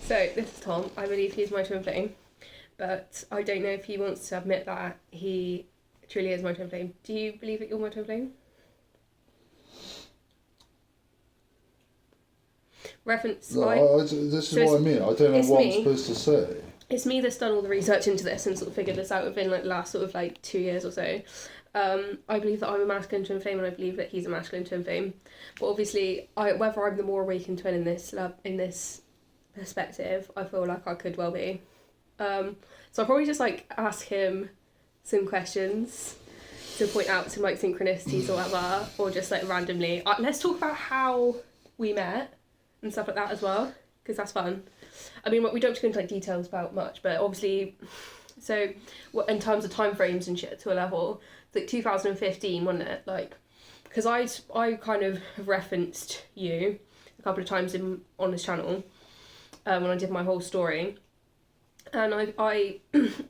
So, this is Tom. I believe he is my twin flame, but I don't know if he wants to admit that he truly is my twin flame. Do you believe that you're my twin flame? Reference. No, this is what I mean. I don't know what I'm supposed to say. It's me that's done all the research into this and sort of figured this out within like the last sort of like 2 years or so. I believe that I'm a masculine twin flame, and I believe that he's a masculine twin flame. But obviously, whether I'm the more awakened twin in this perspective, I feel like I could well be. So I'll probably just like ask him some questions to point out some like synchronicities or whatever, or just like randomly. Let's talk about how we met and stuff like that as well, because that's fun. I mean, we don't have to go into like details about much, but obviously, so in terms of time frames and shit to a level, it's like 2015, wasn't it? Like, because I kind of referenced you a couple of times on this channel when I did my whole story, and I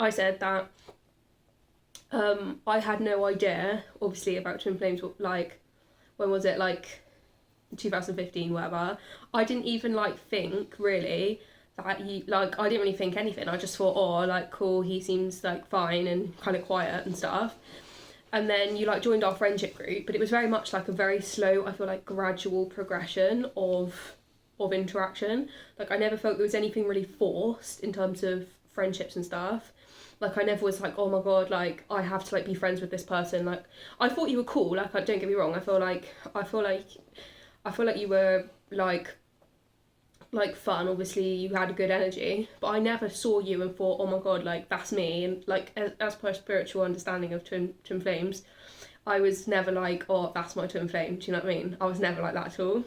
said that I had no idea, obviously, about twin flames. Like, when was it? Like 2015, whatever. I didn't even like think really that you like. I didn't really think anything. I just thought, oh, like cool. He seems like fine and kind of quiet and stuff. And then you like joined our friendship group, but it was very much like a very slow, I feel like gradual progression of interaction. Like I never felt there was anything really forced in terms of friendships and stuff. Like I never was like, oh my god, like I have to like be friends with this person. Like I thought you were cool. Like don't get me wrong. I feel like you were like fun. Obviously you had a good energy, but I never saw you and thought, oh my god, like that's me. And like as per spiritual understanding of twin flames, I was never like, oh, that's my twin flame. Do you know what I mean? I was never like that at all.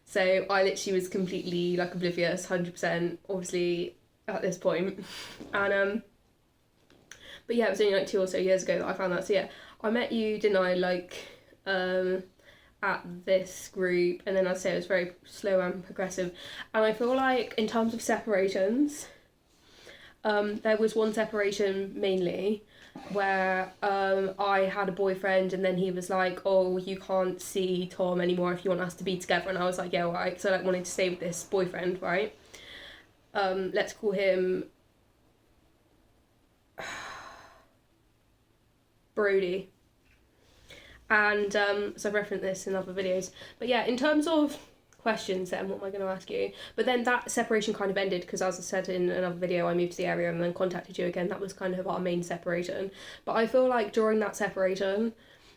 So I literally was completely like oblivious, 100%, obviously at this point. And but yeah, it was only like 2 or so years ago that I found that. So yeah, I met you, didn't I? Like at this group, and then I'd say it was very slow and progressive. And I feel like in terms of separations, there was one separation mainly where I had a boyfriend, and then he was like, oh, you can't see Tom anymore if you want us to be together. And I was like, yeah, all right. So I like wanted to stay with this boyfriend, right? Let's call him Brody. And so I've referenced this in other videos. But yeah, in terms of questions then, what am I going to ask you? But then that separation kind of ended because, as I said in another video, I moved to the area and then contacted you again. That was kind of our main separation. But I feel like during that separation,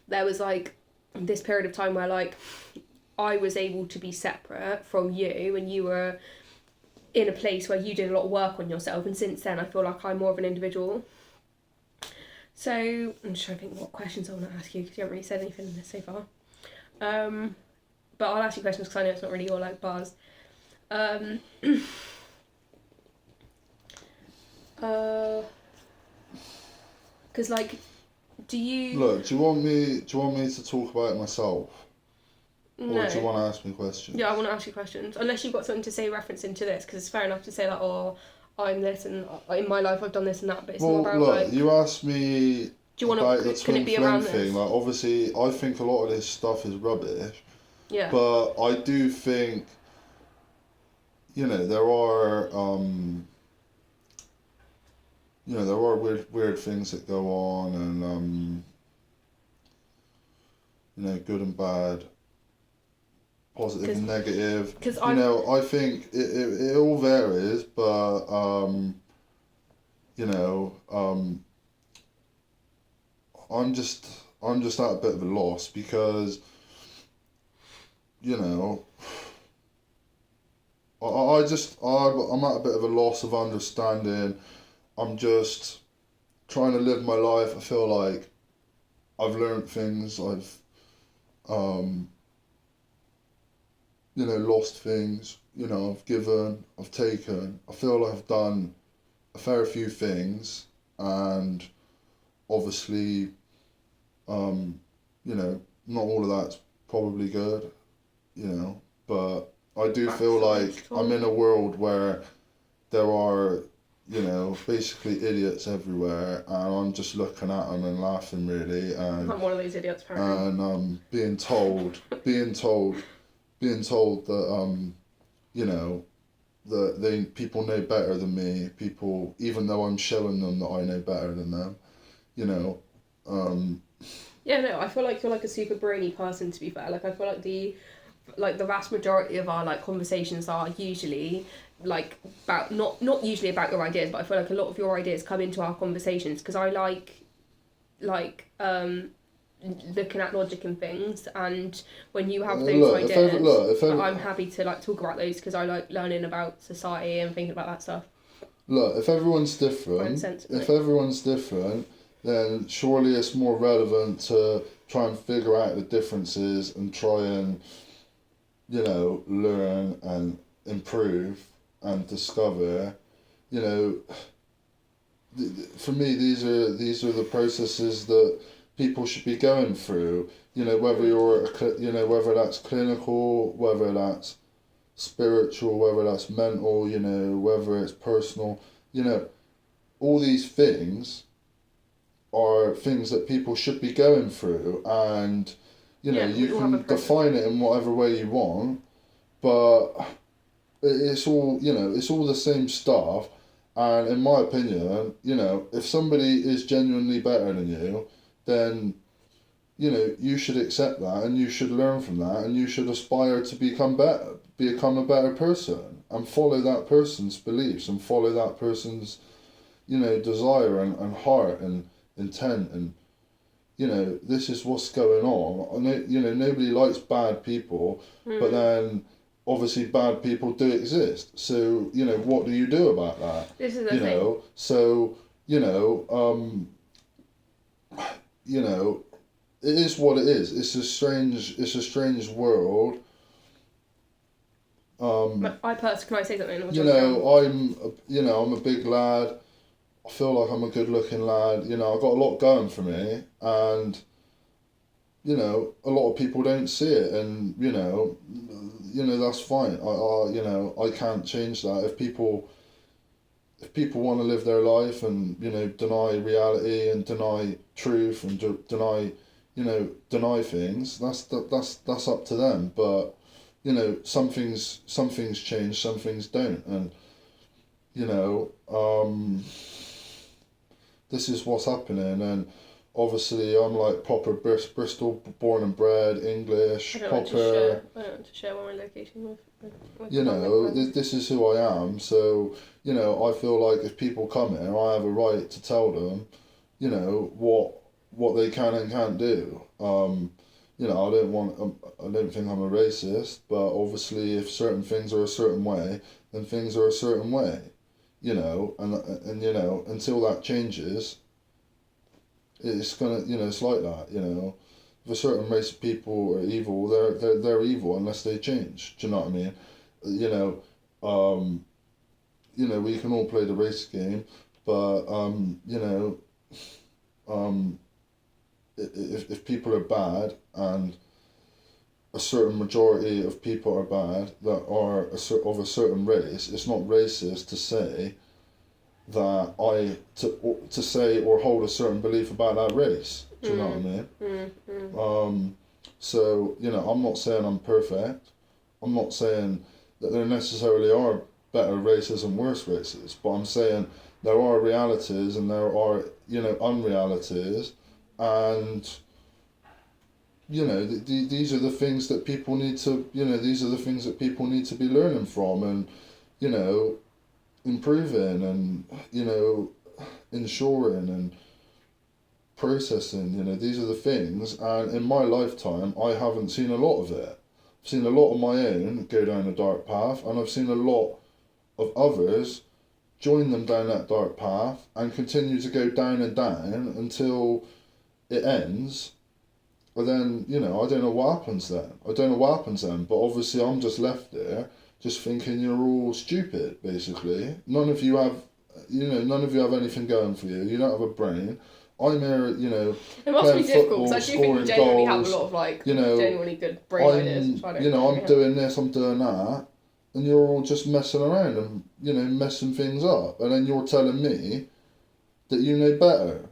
there was like this period of time where like I was able to be separate from you, and you were in a place where you did a lot of work on yourself. And since then, I feel like I'm more of an individual. So I'm just trying to think what questions I want to ask you, because you haven't really said anything in this so far. But I'll ask you questions because I know it's not really your like bars. Because like, do you want me to talk about it myself? No. Or do you want to ask me questions? Yeah, I want to ask you questions. Unless you've got something to say referencing to this, because it's fair enough to say that, oh, I'm this and in my life I've done this and that, but it's more about like... you asked me do you want about to, the twin flame thing. Like, obviously, I think a lot of this stuff is rubbish. Yeah. But I do think, there are, there are weird things that go on, and good and bad, positive and negative. Because I think it all varies, but I'm just at a bit of a loss because I'm at a bit of a loss of understanding. I'm just trying to live my life. I feel like I've learned things. I've lost things. I've given, I've taken. I feel like I've done a fair few things, and obviously, not all of that's probably good, but I do feel like I'm in a world where there are, basically idiots everywhere, and I'm just looking at them and laughing really, and I'm one of those idiots apparently. And being told that that people know better than me. People, even though I'm showing them that I know better than them, you know. Yeah, no, I feel like you're like a super brainy person. To be fair, like I feel like the vast majority of our like conversations are usually like about not usually about your ideas, but I feel like a lot of your ideas come into our conversations because I like looking at logic and things, and when you have those ideas, I'm happy to like talk about those because I like learning about society and thinking about that stuff. Look, if everyone's different, then surely it's more relevant to try and figure out the differences and try and, learn and improve and discover. You know, for me, these are the processes that people should be going through. Whether that's clinical, whether that's spiritual, whether that's mental, whether it's personal, all these things are things that people should be going through, and you can define it in whatever way you want, but it's all it's all the same stuff. And in my opinion, if somebody is genuinely better than you, then you should accept that, and you should learn from that, and you should aspire to become a better person, and follow that person's beliefs, and follow that person's desire and heart and intent. And this is what's going on. Nobody likes bad people, but then obviously bad people do exist, so what do you do about that? This is the thing. So it is what it is. It's a strange world. Can I say something? I'm a big lad. I feel like I'm a good looking lad. I've got a lot going for me, and a lot of people don't see it, and that's fine. I can't change that. If people want to live their life and deny reality and deny truth and deny things, that's up to them. But some things change, some things don't, and this is what's happening. And obviously I'm like proper Bristol born and bred English. I don't want to share where my location with this is who I am. So I feel like if people come here, I have a right to tell them what they can and can't do. I don't think I'm a racist, but obviously if certain things are a certain way, then things are a certain way. And until that changes, it's gonna, it's like that. If a certain race of people are evil, they're evil unless they change. Do you know what I mean? We can all play the race game, but if people are bad, and a certain majority of people are bad that are of a certain race, it's not racist to say that to say or hold a certain belief about that race. Do you know what I mean? So I'm not saying I'm perfect. I'm not saying that there necessarily are better races and worse races, but I'm saying there are realities and there are unrealities, and these are the things that people need to be learning from, and improving, and ensuring and processing. These are the things, and in my lifetime I haven't seen a lot of it. I've seen a lot of my own go down a dark path, and I've seen a lot of others join them down that dark path and continue to go down and down until it ends. But then, I don't know what happens then. But obviously I'm just left there just thinking you're all stupid, basically. None of you have anything going for you. You don't have a brain. I'm here, It must be difficult, because I do think you genuinely have a lot of, genuinely good brain ideas. I'm doing this, I'm doing that, and you're all just messing around and, messing things up. And then you're telling me that you know better.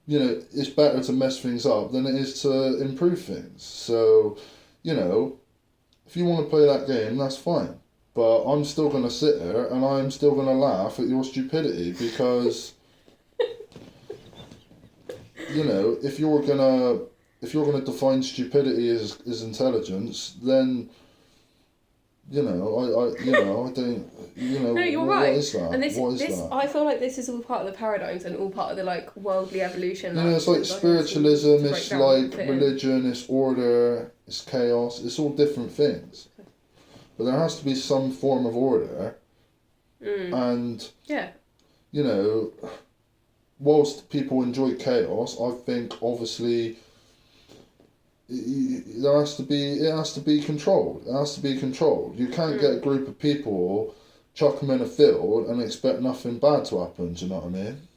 It's better to mess things up than it is to improve things. So, if you want to play that game, that's fine. but I'm still gonna sit there and I'm still gonna laugh at your stupidity because, you know, if you're gonna define stupidity as intelligence, then, you know, I don't, you know, No, you're what right. is that? And this, What is this, that? I feel like this is all part of the paradigms and all part of the like worldly evolution. You know, it's like spiritualism, it's like religion, it's order, it's chaos, it's all different things. But there has to be some form of order. And, yeah, you know, whilst people enjoy chaos, I think obviously it has to be controlled. It has to be controlled. You can't get a group of people, chuck them in a field and expect nothing bad to happen, do you know what I mean?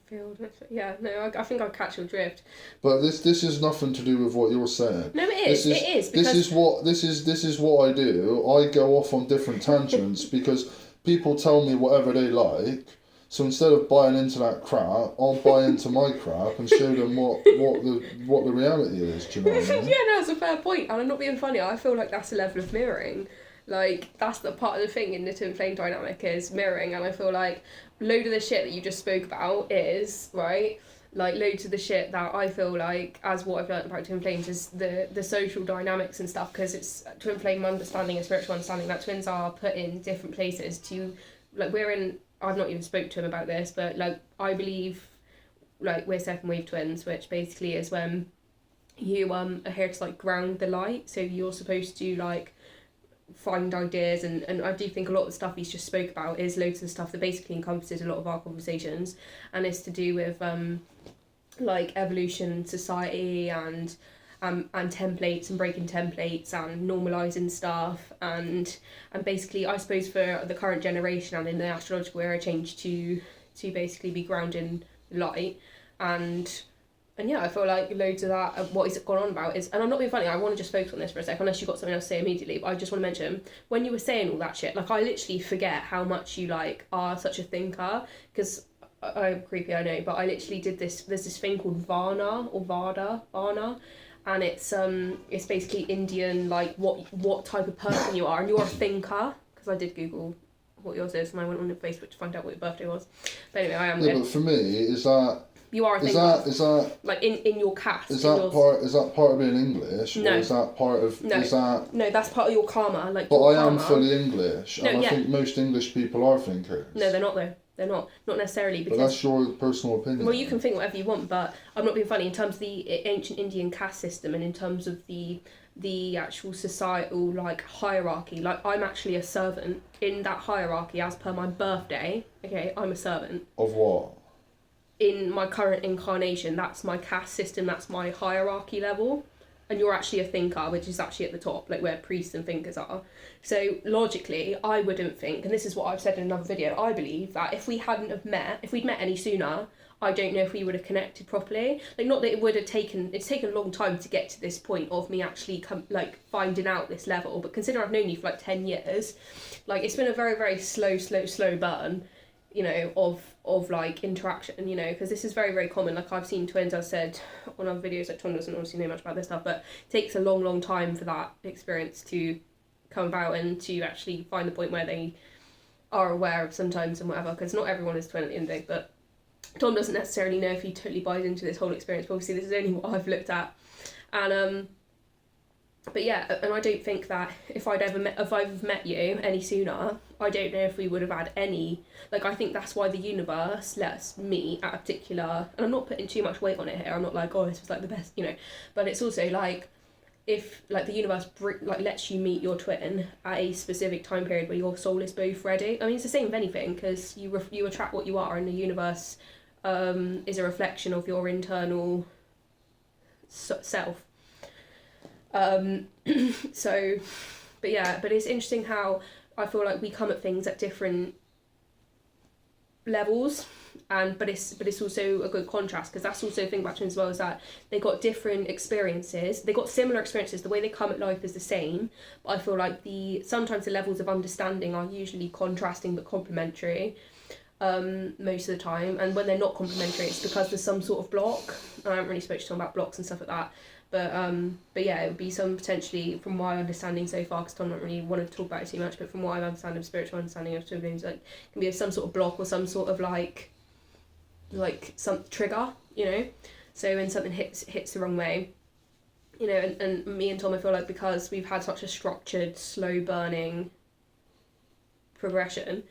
Field. Yeah, no, I think I catch your drift. But this is nothing to do with what you're saying. No, it is. This is what I do. I go off on different tangents because people tell me whatever they like. So instead of buying into that crap, I'll buy into my crap and show them what the reality is. Do you know what I mean? Yeah, no, it's a fair point, and I'm not being funny. I feel like that's a level of mirroring. Like, that's the part of the thing in the twin flame dynamic is mirroring, and I feel like load of the shit that you just spoke about is, right, like loads of the shit that I feel like, as what I've learned about twin flames, is the social dynamics and stuff, because it's twin flame understanding and spiritual understanding that twins are put in different places to, like, I've not even spoke to him about this, but like I believe like we're second wave twins, which basically is when you are here to like ground the light, so you're supposed to like find ideas, and I do think a lot of the stuff he's just spoke about is loads of stuff that basically encompasses a lot of our conversations, and it's to do with like evolution, society, and templates and breaking templates and normalising stuff, and basically I suppose for the current generation and in the astrological era change to basically be grounding light, and yeah, I feel like loads of that, what he's gone on about is, and I'm not being funny, I want to just focus on this for a sec, unless you've got something else to say immediately, but I just want to mention, when you were saying all that shit, like I literally forget how much you like are such a thinker, because I'm creepy, I know, but I literally did this, there's this thing called Varna, or Varna, and it's basically Indian, like what type of person you are, and you're a thinker, because I did Google what yours is, and I went on Facebook to find out what your birthday was. But anyway, I am good. Yeah, but for me, is that... You are a thinker. Is that... Like in your cast. Is that part of being English? No. Or is that part of... No. Is that... No, that's part of your karma. Like, but your I karma. am fully English, and I think most English people are thinkers. No, they're not though. They're not necessarily, because... But that's your personal opinion. Well, you can think whatever you want, but I'm not being funny. In terms of the ancient Indian caste system, and in terms of the actual societal like hierarchy, like I'm actually a servant in that hierarchy as per my birthday. Okay, I'm a servant. Of what? In my current incarnation, that's my caste system. That's my hierarchy level. And you're actually a thinker, which is actually at the top, like where priests and thinkers are. So logically, I wouldn't think, and this is what I've said in another video, I believe that if we'd met any sooner, I don't know if we would have connected properly. Like, not that it would have taken, it's taken a long time to get to this point of me actually finding out this level, but considering I've known you for like 10 years, like it's been a very, very slow burn, you know, of like interaction, you know, because this is very, very common. Like I've seen twins, I've said on other videos, like Tom doesn't obviously know much about this stuff, but it takes a long, long time for that experience to come about and to actually find the point where they are aware of sometimes and whatever, because not everyone is twin at the end of the day, but Tom doesn't necessarily know if he totally buys into this whole experience, but obviously this is only what I've looked at. And but yeah, and I don't think that if I've met you any sooner, I don't know if we would have had any, like I think that's why the universe lets us meet at a particular, and I'm not putting too much weight on it here, I'm not like, oh, this was like the best, you know, but it's also like, if like the universe like lets you meet your twin at a specific time period where your soul is both ready. I mean, it's the same with anything, because you attract what you are, and the universe is a reflection of your internal self. So, but yeah, but it's interesting how I feel like we come at things at different levels, but it's also a good contrast, because that's also the thing about twins as well, is that they got different experiences, they got similar experiences, the way they come at life is the same, but I feel like sometimes the levels of understanding are usually contrasting but complementary most of the time, and when they're not complementary, it's because there's some sort of block. I haven't really spoken to them about blocks and stuff like that, But yeah, it would be some potentially, from my understanding so far, because Tom don't really want to talk about it too much, but from what I understand of spiritual understanding of twin flames, like, it can be some sort of block or some sort of like some trigger, you know. So when something hits the wrong way, you know, and me and Tom, I feel like because we've had such a structured, slow burning progression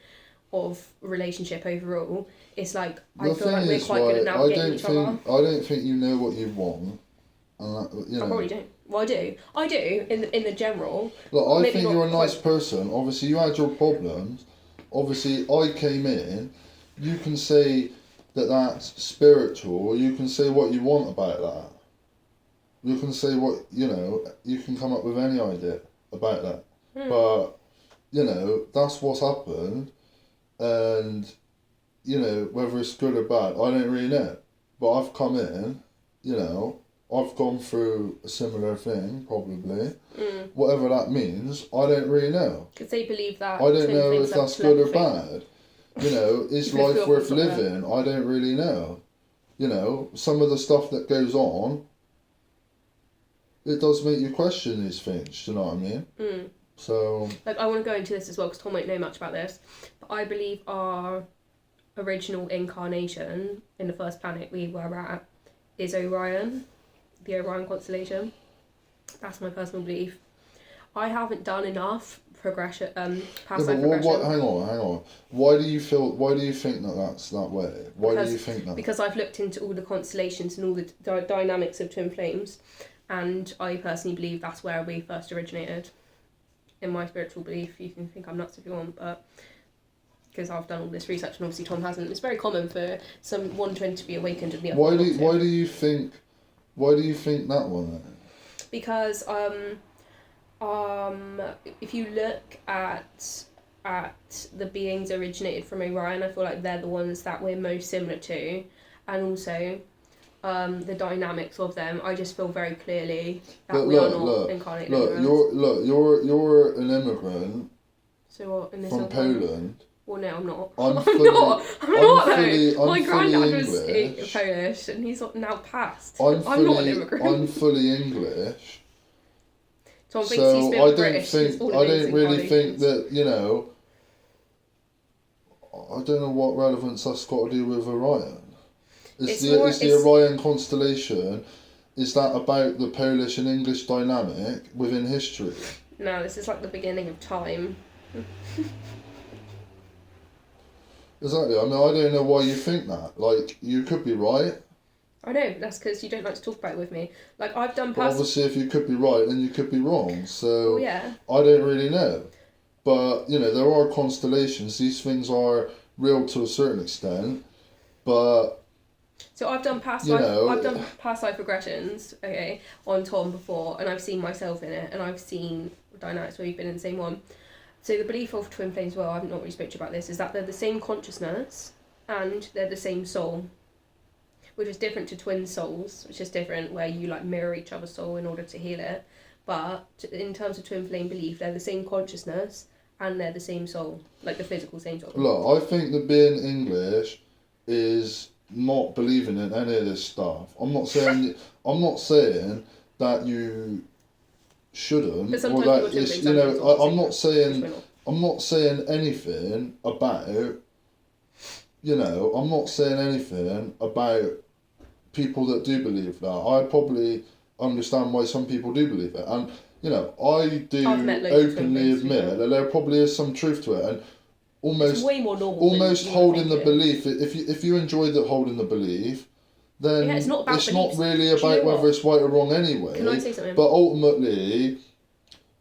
of relationship overall, it's like I feel like we're quite good at navigating each other. I don't think you know what you want. You know. I probably don't. Well, I do in the general. Look, I think you're a nice person. Obviously, you had your problems. Obviously, I came in. You can say that that's spiritual. You can say what you want about that. You can say what, you know, you can come up with any idea about that. But, you know, that's what's happened. And, you know, whether it's good or bad, I don't really know. But I've come in, you know, I've gone through a similar thing, probably. Whatever that means, I don't really know. Because they believe that. I don't know if that's good or bad. You know, is life worth living? I don't really know. You know, some of the stuff that goes on, it does make you question these things, do you know what I mean? So... Like, I want to go into this as well, because Tom won't know much about this, but I believe our original incarnation in the first planet we were at is Orion, the Orion constellation. That's my personal belief. I haven't done enough progression, past life progression. Hang on. Why do you think that that's that way? Do you think that? Because I've looked into all the constellations and all the dynamics of twin flames, and I personally believe that's where we first originated. In my spiritual belief, you can think I'm nuts if you want, but because I've done all this research and obviously Tom hasn't, it's very common for one twin to be awakened and the other not. Why do you think that one then? Because if you look at the beings originated from Orion, I feel like they're the ones that we're most similar to, and also the dynamics of them. I just feel very clearly that we are not incarnated. You're an immigrant. So what, in this from Poland. Well, no, I'm not. I'm though. My granddad was Polish, and he's now passed. I'm not an immigrant. I'm fully English. So I don't really think that, you know, I don't know what relevance that's got to do with Orion. Is the Orion constellation, is that about the Polish and English dynamic within history? No, this is like the beginning of time. Exactly. I mean, I don't know why you think that. Like, you could be right. I know, that's because you don't like to talk about it with me. Like, I've done past... But obviously, if you could be right, then you could be wrong. So, well, yeah. I don't really know. But, you know, there are constellations. These things are real to a certain extent. But... So I've done past life regressions, okay, on Tom before, and I've seen myself in it, and I've seen dynamics where you've been in the same one. So the belief of twin flames, well, I've not really spoken to you about this, is that they're the same consciousness and they're the same soul, which is different to twin souls, which is different where you like mirror each other's soul in order to heal it. But in terms of twin flame belief, they're the same consciousness and they're the same soul, like the physical same soul. Look, I think that being English is not believing in any of this stuff. I'm not saying that you shouldn't, or that it's, you know, I'm not saying anything about, you know, I'm not saying anything about people that do believe that. I probably understand why some people do believe it, and you know, I do openly admit that there probably is some truth to it, and almost way more normal, almost holding the belief. If you enjoy holding the belief, then it's not really about whether it's right or wrong anyway. Can I say something? But ultimately,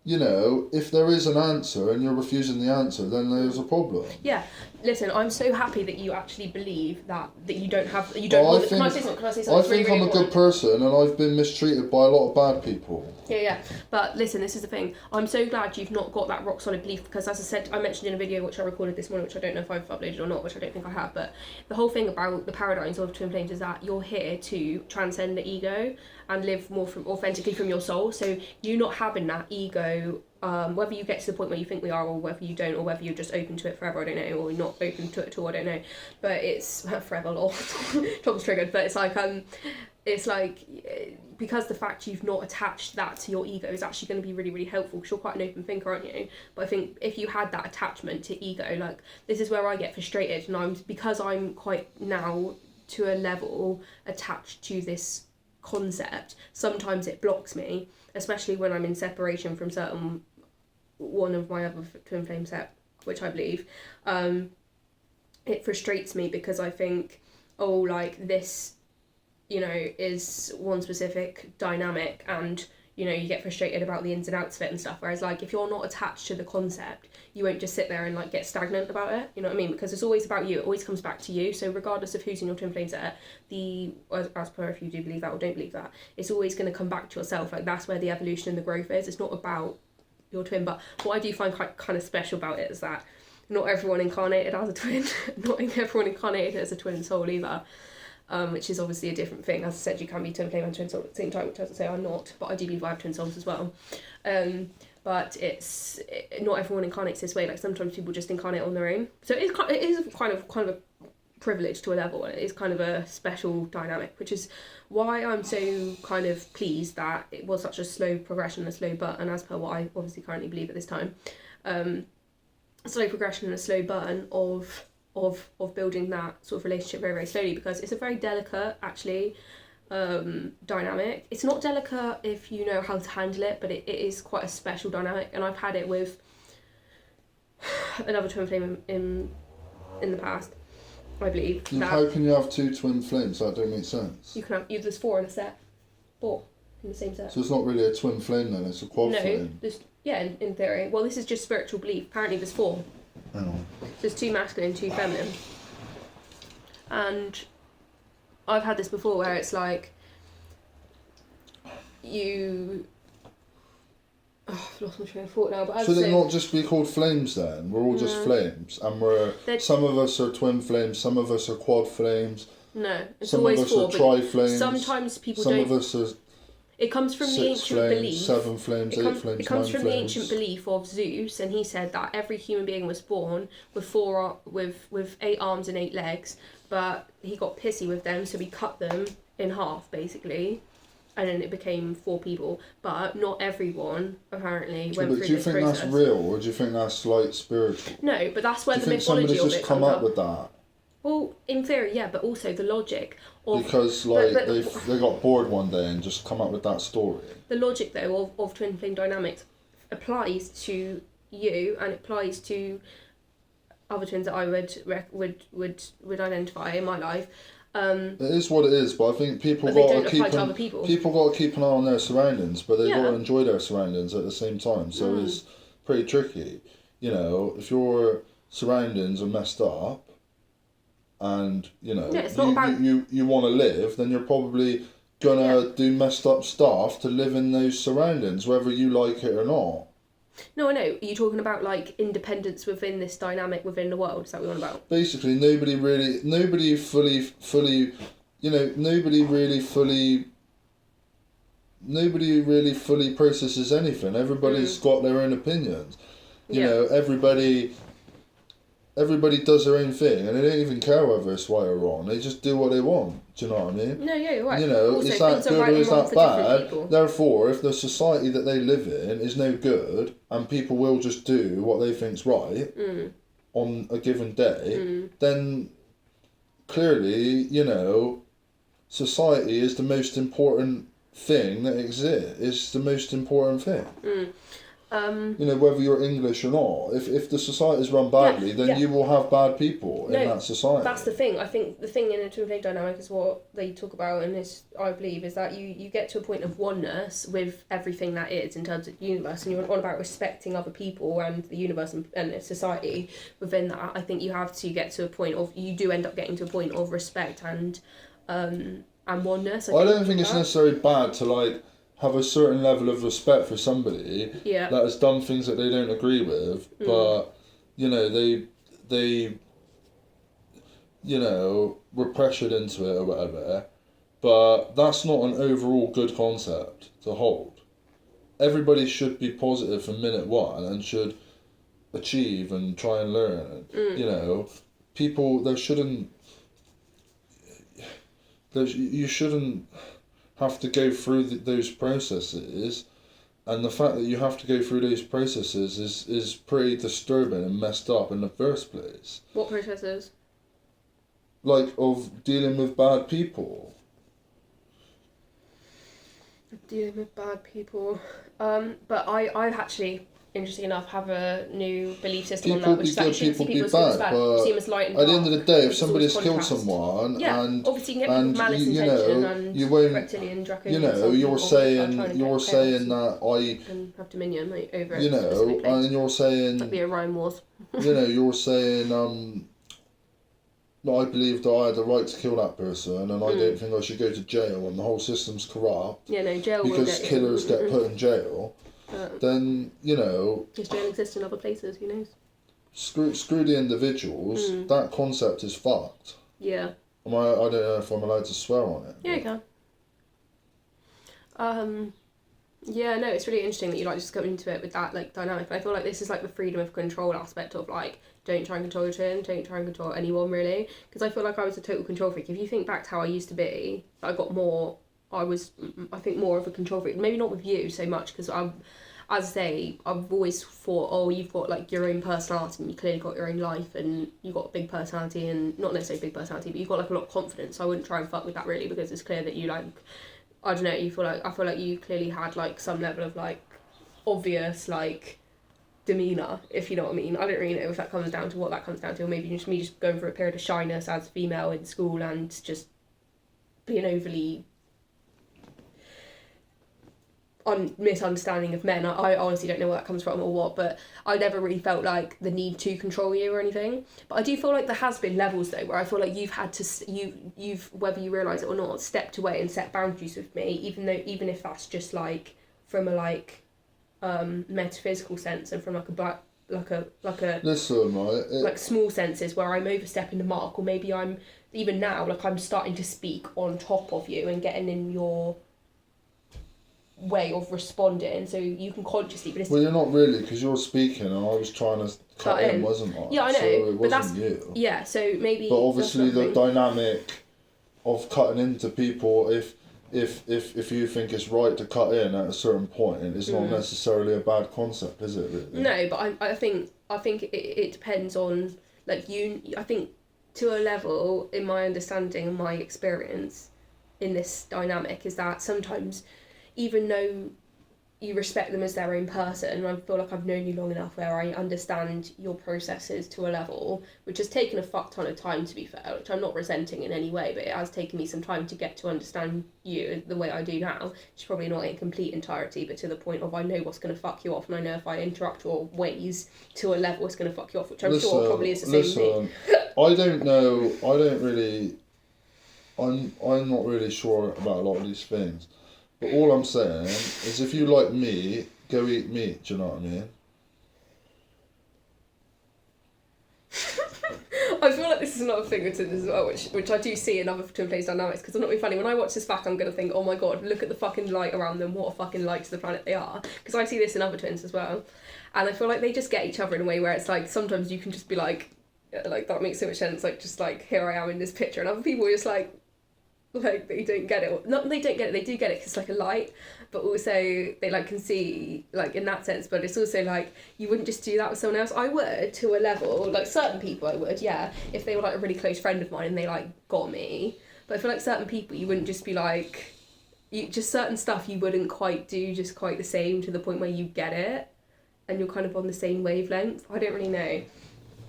you know, if there is an answer and you're refusing the answer, then there's a problem. Yeah. Listen, I'm so happy that you actually believe that you don't have... Can I say something? I think I'm a good person and I've been mistreated by a lot of bad people. Yeah. But listen, this is the thing. I'm so glad you've not got that rock solid belief, because as I said, I mentioned in a video which I recorded this morning, which I don't know if I've uploaded or not, which I don't think I have, but the whole thing about the paradigms of twin flames is that you're here to transcend the ego and live more authentically from your soul. So you not having that ego So whether you get to the point where you think we are, or whether you don't, or whether you're just open to it forever, I don't know, or you're not open to it at all, I don't know. But it's forever, lol. Tom's triggered. But it's like because the fact you've not attached that to your ego is actually going to be really, really helpful, because you're quite an open thinker, aren't you? But I think if you had that attachment to ego, like, this is where I get frustrated, and because I'm quite now to a level attached to this concept, sometimes it blocks me, especially when I'm in separation from one of my other twin flame set, which I believe. It frustrates me because I think, oh, like, this, you know, is one specific dynamic, and, you know, you get frustrated about the ins and outs of it and stuff, whereas, like, if you're not attached to the concept, you won't just sit there and, like, get stagnant about it, you know what I mean? Because it's always about you, it always comes back to you. So regardless of who's in your twin flame set, as per if you do believe that or don't believe that, it's always going to come back to yourself. Like, that's where the evolution and the growth is. It's not about your twin. But what I do find quite kind of special about it is that not everyone incarnated as a twin, not everyone incarnated as a twin soul either. Which is obviously a different thing. As I said, you can be twin flame and twin soul at the same time, which doesn't say I'm not, but I do believe I have twin souls as well. But not everyone incarnates this way. Like, sometimes people just incarnate on their own. So it is kind of a privilege to a level, and it is kind of a special dynamic, which is why I'm so kind of pleased that it was such a slow progression, a slow burn, as per what I obviously currently believe at this time. A slow progression and a slow burn of building that sort of relationship very, very slowly, because it's a very delicate, actually, dynamic. It's not delicate if you know how to handle it, but it is quite a special dynamic, and I've had it with another twin flame in the past, I believe. How can you have two twin flames? That don't make sense. You can have, there's 4 in a set. 4 in the same set. So it's not really a twin flame then, it's a quad flame. In theory. Well, this is just spiritual belief. Apparently there's 4. Oh. There's 2 masculine, 2 feminine. And I've had this before where it's like I've lost my train of thought now. But so they not just be called flames then? We're all just flames, and some of us are twin flames, some of us are quad flames. No, it's some always of us 4. are tri-flames. Sometimes people some don't. Some of us are. It comes from the ancient flames, belief. 7 flames, 8 flames, It comes 9 from flames. the ancient belief of Zeus, and he said that every human being was born with with 8 arms and 8 legs, but he got pissy with them, so he cut them in half basically, and then it became 4 people. But not everyone apparently went through this process. But do you think that's real, or do you think that's like spiritual? No, but that's where do the you think mythology somebody's of it just come comes up with that? Well, in theory, yeah, but also the logic of... Because, like, they got bored one day and just come up with that story. The logic, though, of twin flame dynamics applies to you, and it applies to other twins that I would identify in my life. It is what it is, but I think people got to keep an eye on their surroundings, but they got to enjoy their surroundings at the same time. So it's pretty tricky. You know, if your surroundings are messed up, and you know you want to live, then you're probably gonna do messed up stuff to live in those surroundings, whether you like it or not. No, I know. Are you talking about like independence within this dynamic within the world? Is that what you're on about? Basically, nobody really processes anything. Everybody's got their own opinions. You know, everybody does their own thing, and they don't even care whether it's right or wrong. They just do what they want. Do you know what I mean? No, yeah, you're right. You know, also, is that good right or is that bad? people. Therefore, if the society that they live in is no good, and people will just do what they think's right on a given day, then clearly, you know, society is the most important thing that exists. It's the most important thing. You know, whether you're English or not, if the society is run badly, then you will have bad people in that society. That's the thing. I think the thing in a twin flame dynamic is what they talk about, and this, I believe, is that you get to a point of oneness with everything that is in terms of the universe, and you're on about respecting other people and the universe and society within that. I think you have to get to a point of, you do end up getting to a point of respect and oneness. I don't think it's necessarily bad to like have a certain level of respect for somebody that has done things that they don't agree with, but you know they you know were pressured into it or whatever. But that's not an overall good concept to hold. everybody should be positive from minute one and should achieve and try and learn. You know, people, you shouldn't have to go through those processes, and the fact that you have to go through those processes is pretty disturbing and messed up in the first place. What processes? Like, of dealing with bad people. Dealing with bad people. But I actually, interestingly enough, have a new belief system on that, which is that you shouldn't see people as good as bad. You see them as light and dark. At the end of the day, if It's somebody's always killed contrast. someone, Yeah, and obviously you can get people with malice intention and you won't, reptilian, draconian. you know, some you're people are trying to saying get chaos that and have dominion over you a know, specific place. and you're saying, Like the Orion Wars. you know, you're saying, that I believe that I had the right to kill that person, and I don't think I should go to jail, and the whole system's corrupt. Yeah, no, jail will because get killers get put in jail. Then, you know, does jail exist in other places? Who knows? screw the individuals. That concept is fucked. Yeah. I don't know if I'm allowed to swear on it. Yeah, you can. Yeah, no, it's really interesting that you like just go into it with that like dynamic. But I feel like this is like the freedom of control aspect of like, don't try and control your turn, don't try and control anyone really. Because I feel like I was a total control freak. If you think back to how I used to be, I think more of a control freak. Maybe not with you so much, because as I say, I've always thought, oh, you've got like your own personality and you clearly got your own life and you've got a big personality, and not necessarily big personality, but you've got like a lot of confidence. So I wouldn't try and fuck with that really, because it's clear that you like, I don't know, I feel like you clearly had like some level of like obvious like demeanour, if you know what I mean. I don't really know if that comes down to what that comes down to, or maybe just me just going through a period of shyness as a female in school and just being overly misunderstanding of men. I honestly don't know where that comes from or what, but I never really felt like the need to control you or anything. But I do feel like there has been levels though where I feel like you've had to you've whether you realise it or not, stepped away and set boundaries with me, even if that's just like from a like metaphysical sense and from like a Listen, right, like small senses where I'm overstepping the mark, or maybe I'm even now like I'm starting to speak on top of you and getting in your way of responding, so you can consciously. But well, you're not really, because you're speaking and I was trying to cut in, wasn't I? Yeah, I know. So it but wasn't you. Yeah, so maybe. But obviously, the dynamic of cutting into people, if you think it's right to cut in at a certain point, it's not necessarily a bad concept, is it? Really? No, but I think it depends on like you. I think to a level, in my understanding and my experience in this dynamic, is that sometimes, even though you respect them as their own person, and I feel like I've known you long enough where I understand your processes to a level, which has taken a fuck ton of time, to be fair, which I'm not resenting in any way, but it has taken me some time to get to understand you the way I do now, which is probably not in complete entirety, but to the point of I know what's going to fuck you off, and I know if I interrupt your ways to a level it's going to fuck you off, which I'm sure probably is the same with me. I don't know, I'm not really sure about a lot of these things. But all I'm saying is, if you like meat, go eat meat, do you know what I mean? I feel like this is another thing as well, which I do see in other twin flames dynamics, because I'm not being funny, when I watch this back I'm going to think, oh my god, look at the fucking light around them, what a fucking light to the planet they are, because I see this in other twins as well, and I feel like they just get each other in a way where it's like, sometimes you can just be like that makes so much sense, like just like, here I am in this picture, and other people are just like they don't get it. Not they don't get it, they do get it because it's like a light, but also they like can see like in that sense, but it's also like you wouldn't just do that with someone else. I would, to a level, like certain people I would, yeah, if they were like a really close friend of mine and they like got me, but I feel like certain people you wouldn't just be like, you just certain stuff you wouldn't quite do just quite the same to the point where you get it and you're kind of on the same wavelength. I don't really know.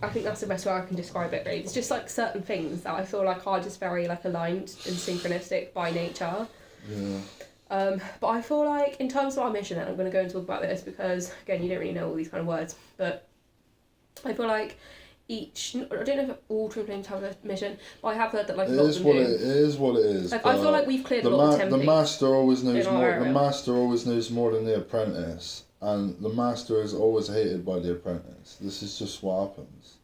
I think that's the best way I can describe it, really. It's just like certain things that I feel like are just very like aligned and synchronistic by nature. Yeah. But I feel like in terms of our mission, and I'm going to go and talk about this because again you don't really know all these kind of words, but I feel like I don't know if all twin flames have a mission, but I have heard that like a lot of them do. It is what it is. Like, I feel like we've cleared a lot of templates. The master always knows more. area. The master always knows more than the apprentice. And the master is always hated by the apprentice. This is just what happens.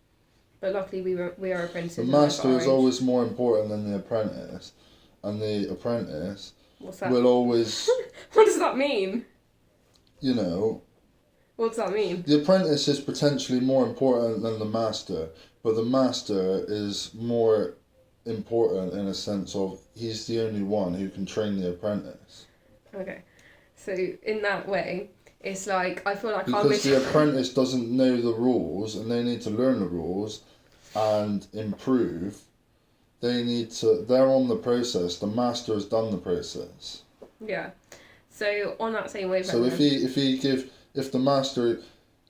But luckily we are apprentices. The master is always more important than the apprentice. And the apprentice will always... What does that mean? you know, What does that mean? the apprentice is potentially more important than the master, but the master is more important in a sense of he's the only one who can train the apprentice. Okay. So in that way, it's like, I feel like because the apprentice doesn't know the rules and they need to learn the rules and improve. They're on the process. The master has done the process. Yeah. So on that same wavelength. So if the master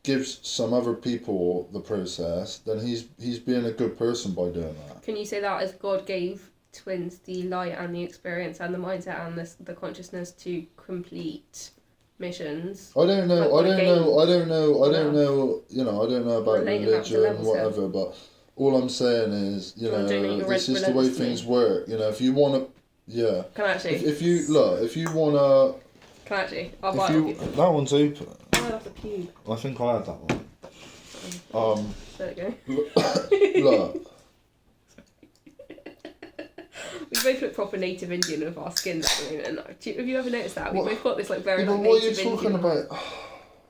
gives some other people the process, then he's being a good person by doing that. Can you say that as God gave twins the light and the experience and the mindset and the consciousness to complete missions? I don't know. I don't know. You know, I don't know about religion and whatever. But all I'm saying is, you know, this is the way things work. You know, if you want to, yeah. Can I actually? If you want to. Can I actually? I'll buy it. That one's open. Oh, that's a pube. I think I had that one. There we go. Look. We both look proper native Indian with our skins at the moment. Have you ever noticed that? We've both got this like very but like, what native are you talking Indian about?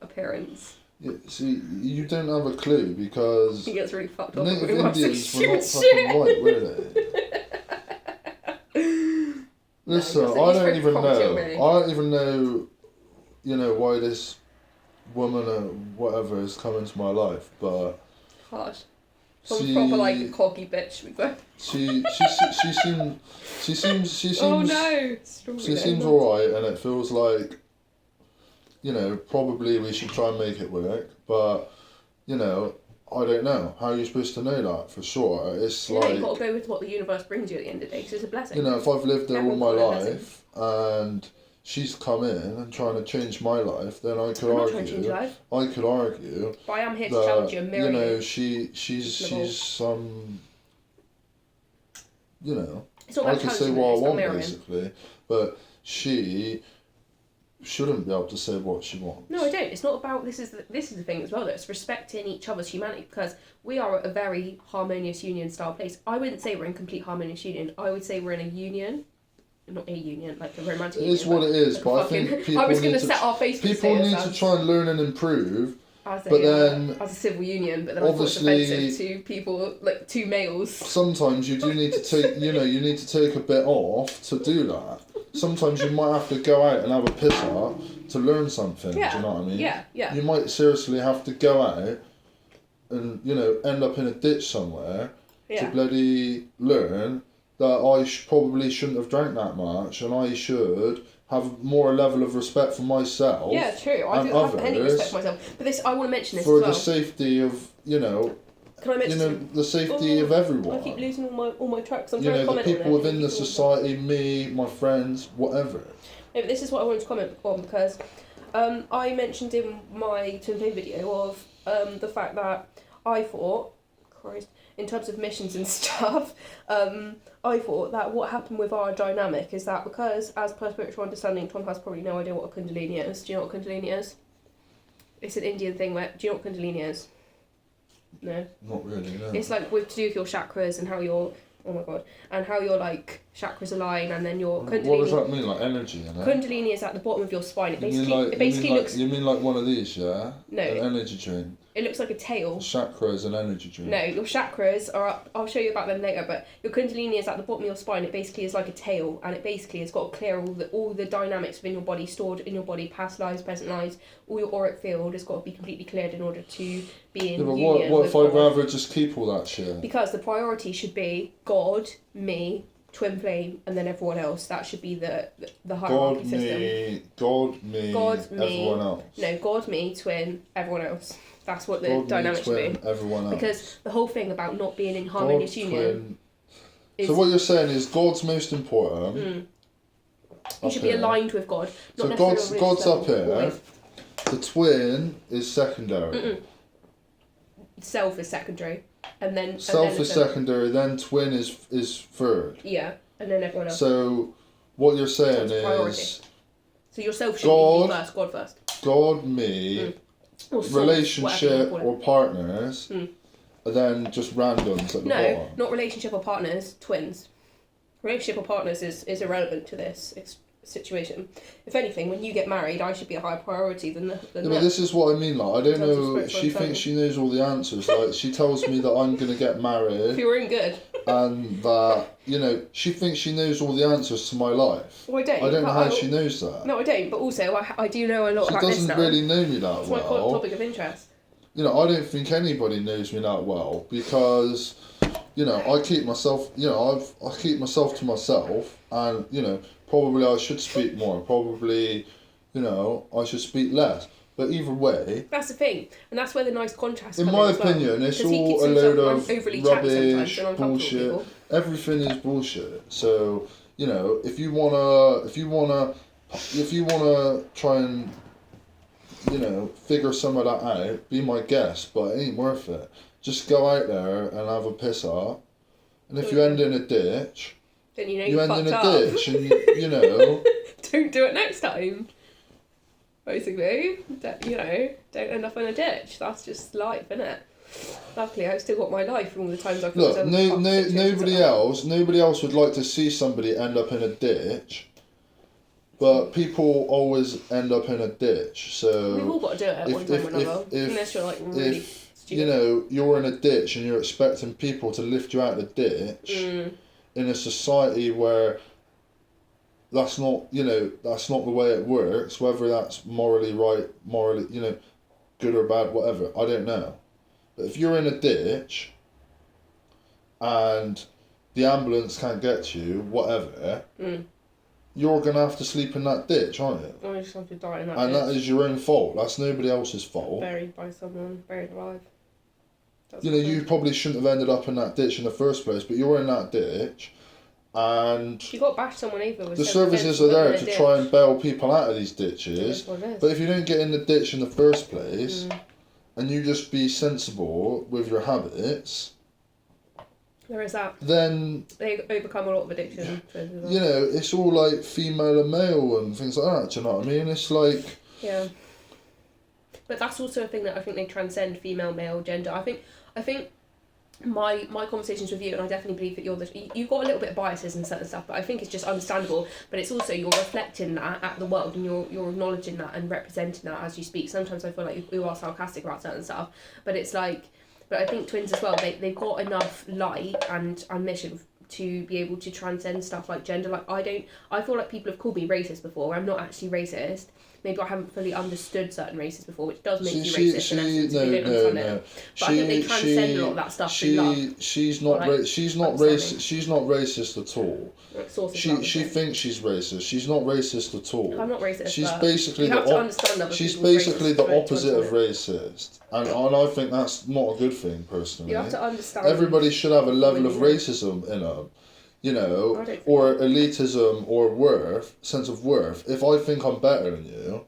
appearance. Yeah, see, you don't have a clue because He gets really fucked up. native Indians were not fucking white, were they? Listen, I don't even know. You know why this woman or whatever has come into my life, but harsh. Some proper like cocky bitch. She seems. Oh no! She seems alright, and it feels like, you know, probably we should try and make it work, but, you know, I don't know how you're supposed to know that for sure. It's like you've got to go with what the universe brings you at the end of the day, because it's a blessing. You know, if I've lived there all my life and she's come in and trying to change my life, then I could argue. I could argue. But I am here to challenge you and mirror you. You know, she's some. You know, I can say what I want basically, but she shouldn't be able to say what she wants. No, I don't. It's not about this is the thing as well. Though it's respecting each other's humanity, because we are a very harmonious union style place. I wouldn't say we're in complete harmonious union. I would say we're in a union. Not a union, like a romantic union. It is what it is, but I think people I was going to set our Facebook people need to try and learn and improve. As a civil union, but then obviously, I thought it's offensive to people, like two males. Sometimes you do need to take, you need to take a bit off to do that. Sometimes you might have to go out and have a piss up to learn something. Yeah. Do you know what I mean? Yeah, yeah. You might seriously have to go out and end up in a ditch somewhere to bloody learn that I probably shouldn't have drank that much, and I should have more level of respect for myself. Yeah, true. I don't have any respect for myself. But I want to mention this for as well. the safety of, Can I mention the safety of everyone. I keep losing all my tracks. I'm trying to comment the people within the society, me, my friends, whatever. No, but this is what I wanted to comment on, because I mentioned in my Twin Flame video of the fact that I thought, in terms of missions and stuff, I thought that what happened with our dynamic is that because, as per spiritual understanding, Tom has probably no idea what a Kundalini is. Do you know what Kundalini is? It's an Indian thing where... Do you know what Kundalini is? No? Not really, no. It's like to do with your chakras and how your... Oh my god. And how your chakras align, and then your Kundalini... What does that mean, like energy? You know? Kundalini is at the bottom of your spine. It basically looks... You mean like one of these, yeah? No. An energy drink. It looks like a tail. Chakra is an energy drink. No, your chakras are up. I'll show you about them later, but your Kundalini is at the bottom of your spine. It basically is like a tail, and it basically has got to clear all the dynamics within your body, stored in your body, past lives, present lives. All your auric field has got to be completely cleared in order to be in union. What if I'd rather just keep all that shit? Because the priority should be God, me, Twin Flame, and then everyone else. That should be the hierarchy system. God, me, everyone else. No, God, me, Twin, everyone else. That's what the dynamic should be. Everyone else. Because the whole thing about not being in harmonious union. So what you're saying is God's most important. You should be aligned with God. So God's up here. The twin is secondary. Self is secondary, and then self is secondary. Then twin is third. Yeah, and then everyone else. So what you're saying is. So yourself should be first. God first. God, me. Relationship or partners, and then just randoms at the bottom. No, not relationship or partners, twins. Relationship or partners is irrelevant to this. situation. If anything, when you get married, I should be a higher priority than but this is what I mean. Like, I don't know. She thinks understanding. she knows all the answers. Like, she tells me that I'm gonna get For married, your own good. and that she thinks she knows all the answers to my life. Well, I don't. I don't know but how she knows that. No, I don't. But also, I do know a lot She about this doesn't now. really know me that It's my well. topic of interest. I don't think anybody knows me that well because, I keep myself, I keep myself to myself, and probably I should speak more. Probably, I should speak less. But either way, That's the thing, and that's where the nice contrast. in come my in as well. opinion, it's 'Cause he all keeps a load himself of overly chatty sometimes rubbish, and uncomfortable bullshit. people. Everything is bullshit. So if you wanna try and figure some of that out, be my guest, but it ain't worth it. Just go out there and have a piss up, and if you end in a ditch, Then you you end in fucked a up. ditch, and Don't do it next time. Basically, don't end up in a ditch. That's just life, isn't it? Luckily, I've still got my life from all the times I've look, got nobody else would like to see somebody end up in a ditch, but people always end up in a ditch. So we've all got to do it at one time or another, unless you're like really stupid. you're in a ditch and you're expecting people to lift you out of the ditch in a society where that's not the way it works, whether that's morally right, good or bad, whatever, I don't know. But if you're in a ditch and the ambulance can't get to you, whatever, you're going to have to sleep in that ditch, aren't you? Or you just have to die in that And ditch. that is your own fault. That's nobody else's fault. Buried by someone, buried alive. You probably shouldn't have ended up in that ditch in the first place, but you're in that ditch, and You got to bash someone over with the seven services pence are to put there in a to ditch. try and bail people out of these ditches. That's what it is. But if you don't get in the ditch in the first place, and you just be sensible with your habits, There is that. then They overcome a lot of addiction. it's all like female and male and things like that. Do you know what I mean? It's like Yeah. But that's also a thing that I think they transcend female, male, gender. I think my conversations with you, and I definitely believe that you've got a little bit of biases and certain stuff, but I think it's just understandable. But it's also you're reflecting that at the world, and you're acknowledging that and representing that as you speak. Sometimes I feel like you are sarcastic about certain stuff, but it's like, but I think twins as well. They've got enough light and ambition to be able to transcend stuff like gender. Like I feel like people have called me racist before. I'm not actually racist. Maybe I haven't fully understood certain races before, which does make you racist in essence if you don't understand it. But I think they transcend a lot of that stuff through love. She's not racist. She's not racist at all. She thinks she's racist. She's not racist at all. I'm not racist. She's but basically you have to understand other she's people's basically race the to opposite of understand racist, and I think that's not a good thing personally. You have to understand. Everybody should have a level of when you- racism in them. think Or elitism or sense of worth. If I think I'm better than you,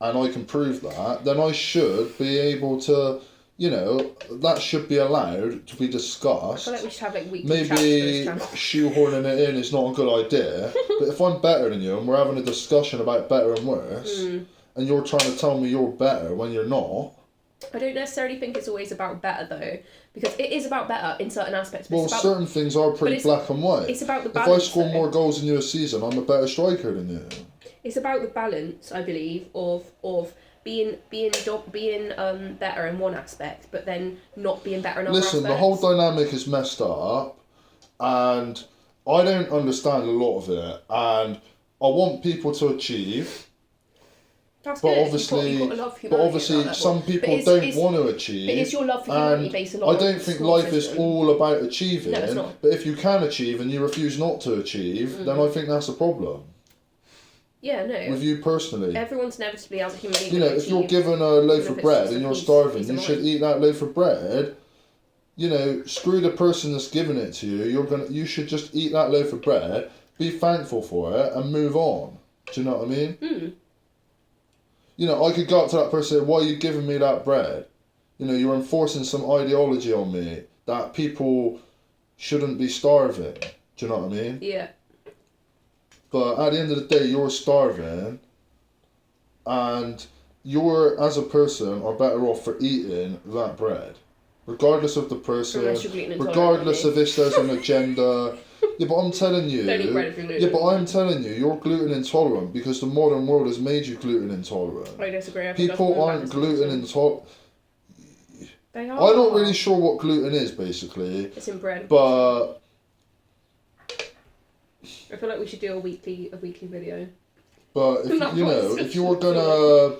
and I can prove that, then I should be able to, that should be allowed to be I discussed. feel like we should have like weekly Maybe chats for this channel. shoehorning it in is not a good idea, but if I'm better than you and we're having a discussion about better and worse, and you're trying to tell me you're better when you're not, I don't necessarily think it's always about better though, because it is about better in certain aspects. But well, it's about, certain things are pretty black and white. It's about the If I balance. score though. more goals than you a season, I'm a better striker than you. It's about the balance, I believe, of being better in one aspect, but then not being better in other Listen, aspects. the whole dynamic is messed up, and I don't understand a lot of it, and I want people to achieve. That's But good. obviously, you've got a love for humanity at that level. some people But don't it's- want to achieve. But is your love for humanity based a lot I on don't think school life is system? all about achieving. No, it's not. But if you can achieve and you refuse not to achieve, then I think that's a problem Yeah, no. with you personally. Everyone's inevitably as a human being. If you're given a loaf even of if it's bread just a and you're piece starving, of you should mind. eat that loaf of bread. Screw the person that's giving it to you. You should just eat that loaf of bread, be thankful for it, and move on. Do you know what I mean? I could go up to that person and say, why are you giving me that bread? You're enforcing some ideology on me that people shouldn't be starving. Do you know what I mean? Yeah. But at the end of the day, you're starving, and you're, as a person, are better off for eating that bread. regardless of the person, Unless you're gluten intolerant, regardless maybe. of if there's an agenda. Yeah, but I'm telling you. Don't eat bread if you're gluten Yeah, but I'm telling you, you're gluten intolerant because the modern world has made you gluten intolerant. I disagree. I think that's People more aren't balanced gluten than- intolerant. They are. I'm not really sure what gluten is, basically. It's in bread. But I feel like we should do a weekly video. But if Not you know, possible. if you're gonna,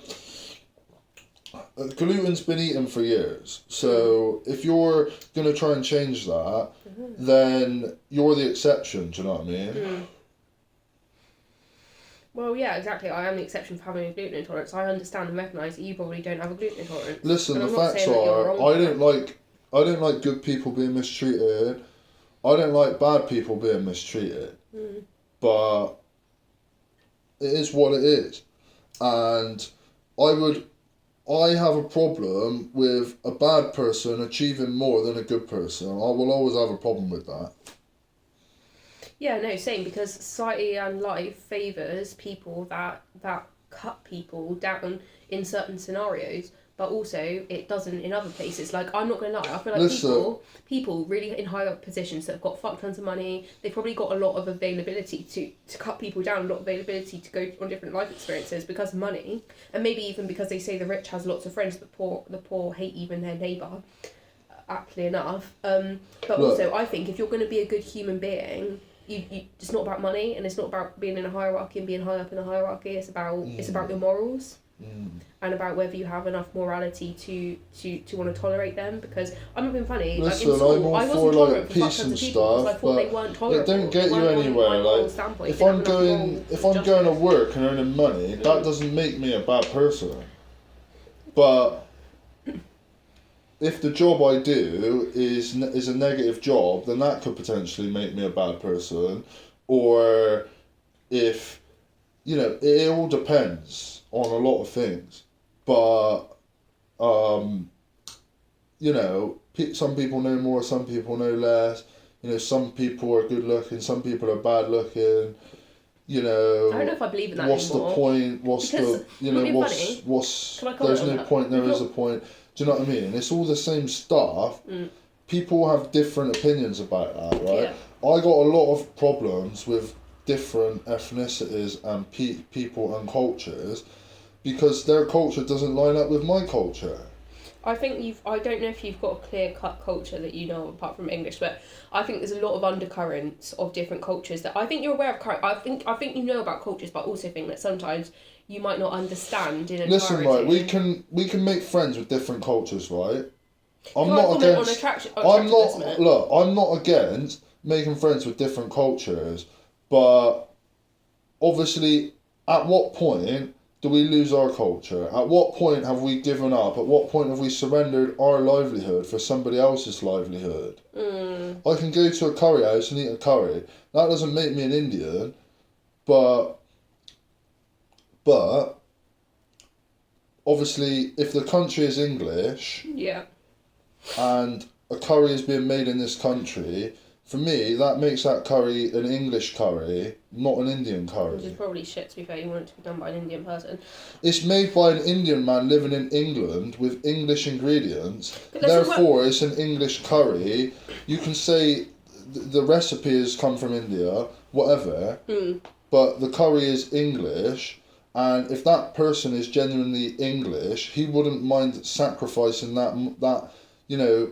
gluten's been eaten for years. So if you're gonna try and change that, then you're the exception. Do you know what I mean? Well, yeah, exactly. I am the exception for having a gluten intolerance. I understand and recognise that you probably don't have a gluten intolerance. Listen, And the I'm not facts saying that you're are, wrong for I don't like good people being mistreated. I don't like bad people being mistreated. But it is what it is, and I have a problem with a bad person achieving more than a good person. I will always have a problem with that. Yeah, no, same, because society and life favours people that cut people down in certain scenarios, but also it doesn't in other places. Like, I'm not going to lie, I feel like Listen. people really in higher up positions that have got fuck tons of money, they've probably got a lot of availability to cut people down, a lot of availability to go on different life experiences because of money, and maybe even because they say the rich has lots of friends, the poor hate even their neighbour, aptly enough. But Look. also, I think if you're going to be a good human being, you it's not about money, and it's not about being in a hierarchy and being high up in a hierarchy. It's about your morals and about whether you have enough morality to want to tolerate them. Because I'm not being funny. Listen, like in school, I'm all I wasn't for, tolerant like, for peace fuck tons and of people because I stuff, thought they but weren't it tolerable. don't get They you weren't on anywhere. my moral Like, standpoint. if They I'm didn't have enough going moral if I'm justice. going to work and earning money, that doesn't make me a bad person. But if the job I do is a negative job, then that could potentially make me a bad person. Or if, you know, it all depends on a lot of things. But, you know, some people know more, some people know less. You know, some people are good looking, some people are bad looking. You know, I don't know if I believe in that what's anymore. the point? What's Because, the, you not know, being what's funny, what's can I comment there's on no that? point, there We've is a not- point. Do you know what I mean? It's all the same stuff. People have different opinions about that, right? Yeah. I got a lot of problems with different ethnicities and people and cultures because their culture doesn't line up with my culture. I think I don't know if you've got a clear cut culture that you know of apart from English, but I think there's a lot of undercurrents of different cultures that I think you're aware of. I think you know about cultures, but I also think that sometimes you might not understand in entirety. Listen, right, we can make friends with different cultures, right? I'm Can I not comment against. on I'm attractiveness a not. minute? Look, I'm not against making friends with different cultures, but obviously, at what point do we lose our culture? At what point have we given up? At what point have we surrendered our livelihood for somebody else's livelihood? I can go to a curry house and eat a curry. That doesn't make me an Indian, but obviously, if the country is English Yeah. and a curry is being made in this country, for me, that makes that curry an English curry, not an Indian Which is curry. probably shit, to be fair. You want it to be done by an Indian person. It's made by an Indian man living in England with English ingredients. But let's talk about- Therefore, it's an English curry. You can say the recipe has come from India, whatever, but the curry is English. And if that person is genuinely English, he wouldn't mind sacrificing that you know,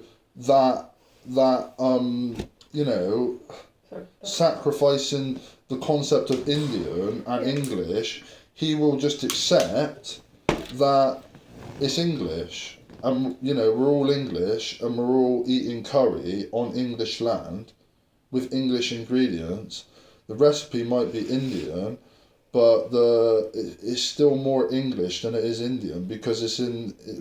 you know, Sorry. sacrificing the concept of Indian and English. He will just accept that it's English. And, you know, we're all English and we're all eating curry on English land with English ingredients. The recipe might be Indian, but it's still more English than it is Indian because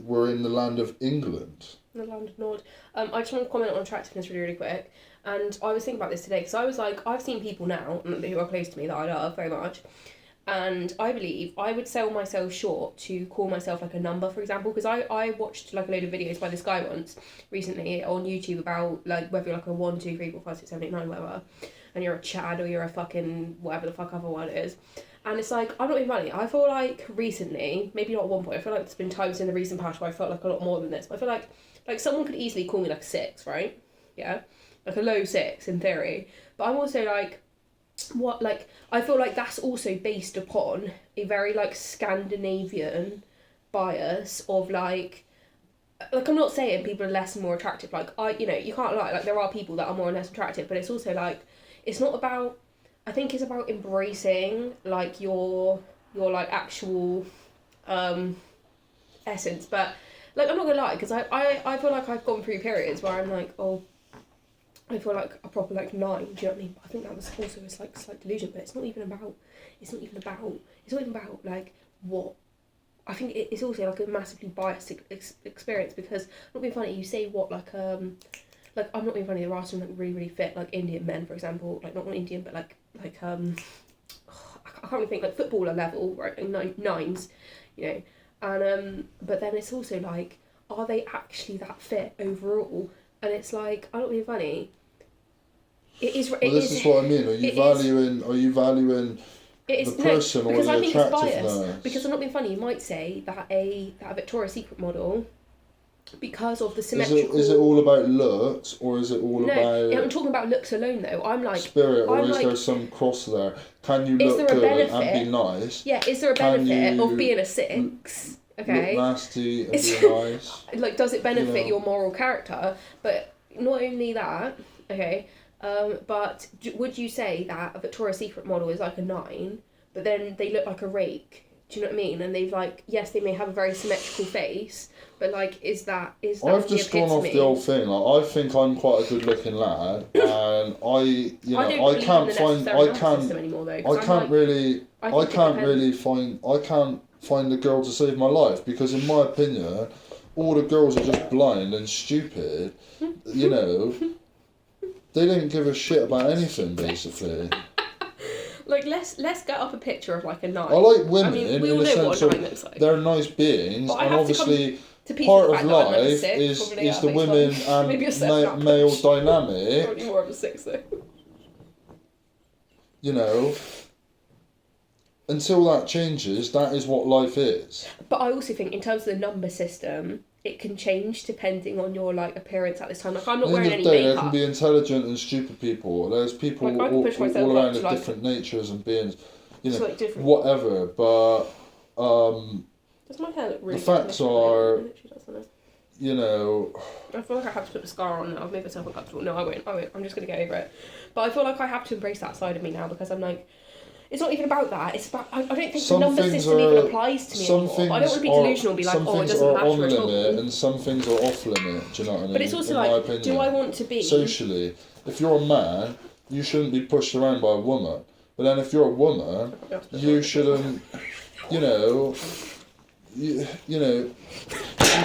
we're in the land of England. The land of Nord. I just want to comment on attractiveness really, really quick. And I was thinking about this today because I was like, I've seen people now who are close to me that I love very much. And I believe I would sell myself short to call myself like a number, for example, because I watched like a load of videos by this guy once recently on YouTube about like whether you're like a 1, 2, 3, 4, 5, 6, 7, 8, 9, whatever, and you're a Chad or you're a fucking whatever the fuck other one is. And it's like, I'm not being funny, I feel like recently, maybe not at one point, I feel like there's been times in the recent past where I felt like a lot more than this, but I feel like like someone could easily call me like a 6, right? Yeah, like a low 6 in theory. But I'm also like, what, like, I feel like that's also based upon a very like Scandinavian bias of like I'm not saying people are less and more attractive. Like you know, you can't lie. Like there are people that are more and less attractive, but it's also like it's not about. I think it's about embracing like your like actual essence. But like I'm not gonna lie, because I feel like I've gone through periods where I'm like, oh, I feel like a proper like 9. Do you know what I mean? I think that was also a slight delusion, but it's not even about like what. I think it's also like a massively biased experience, because not being funny, you say what like I'm not being funny. There are some like really really fit like Indian men, for example, like not Indian but like I can't really think, like footballer level, right? Like nines, you know, and but then it's also like, are they actually that fit overall? And it's like, I'm not being funny. This is what I mean. Are you valuing the person or the attractiveness? Because I'm not being funny, you might say that a Victoria's Secret model, because of the symmetrical... Is it all about looks, or is it all about... No, I'm talking about looks alone though. I'm like... Spirit, or is there some cross there? Can you look good and be nice? Yeah, is there a benefit of being a 6? Okay. Look nasty and be nice. Like, does it benefit your moral character? But not only that, okay... but would you say that a Victoria's Secret model is like a 9, but then they look like a rake? Do you know what I mean? And they've like, yes, they may have a very symmetrical face, but like, is that I've just gone off the old thing. Like, I think I'm quite a good-looking lad, and I can't find a girl to save my life, because in my opinion, all the girls are just blind and stupid. You know. They don't give a shit about anything, basically. Like, let's get up a picture of like a 9. I like women, in the sense of they're nice beings, and obviously part of life is the women and male dynamic. Probably more of a 6 though. You know, until that changes, that is what life is. But I also think in terms of the number system, it can change depending on your like appearance at this time. Like, I'm not wearing any makeup. There can be intelligent and stupid people. There's people like, all around of like, different natures and beings, you know, like whatever. But does my hair look really? The facts are, you know. I feel like I have to put mascara on now. I've made myself uncomfortable. No, I won't. I'm just gonna get over it. But I feel like I have to embrace that side of me now, because I'm like. It's not even about that. It's about... I don't think the number system even applies to me anymore. But I don't want to be delusional and be like, oh, it doesn't matter at all. And some things are off limit, do you know what I mean? But it's also like, do I want to be... Socially, if you're a man, you shouldn't be pushed around by a woman. But then if you're a woman, you shouldn't... You know... You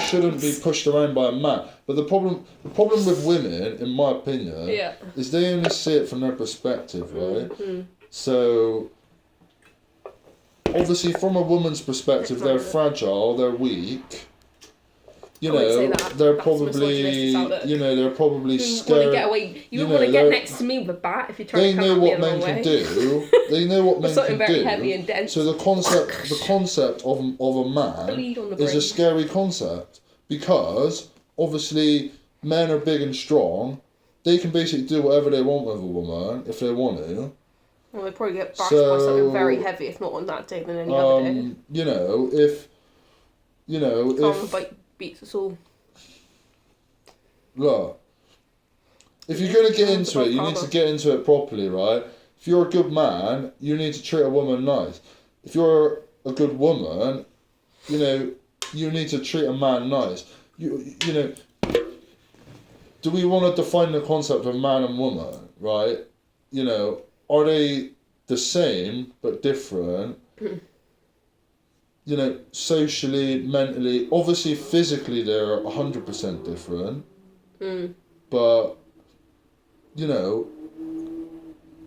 shouldn't be pushed around by a man. But the problem with women, in my opinion, is they only see it from their perspective, right? Mm-hmm. So, obviously, from a woman's perspective, they're fragile, they're weak. You know, they're probably, they're probably scared. You wouldn't want to get next to me with a bat if you try to come at me the wrong way. They know what men can do. They know what men can very do. Heavy and dense. So the concept of a man is a scary concept, because obviously men are big and strong. They can basically do whatever they want with a woman if they want to. Well, they probably get bashed by something very heavy, if not on that day, than any other day. You know, if beats us all. Look, if you're going to get into it, you need to get into it properly, right? If you're a good man, you need to treat a woman nice. If you're a good woman, you know, you need to treat a man nice. You know, do we want to define the concept of man and woman, right? You know, are they the same but different? You know, socially, mentally, obviously physically they're 100% different. But, you know,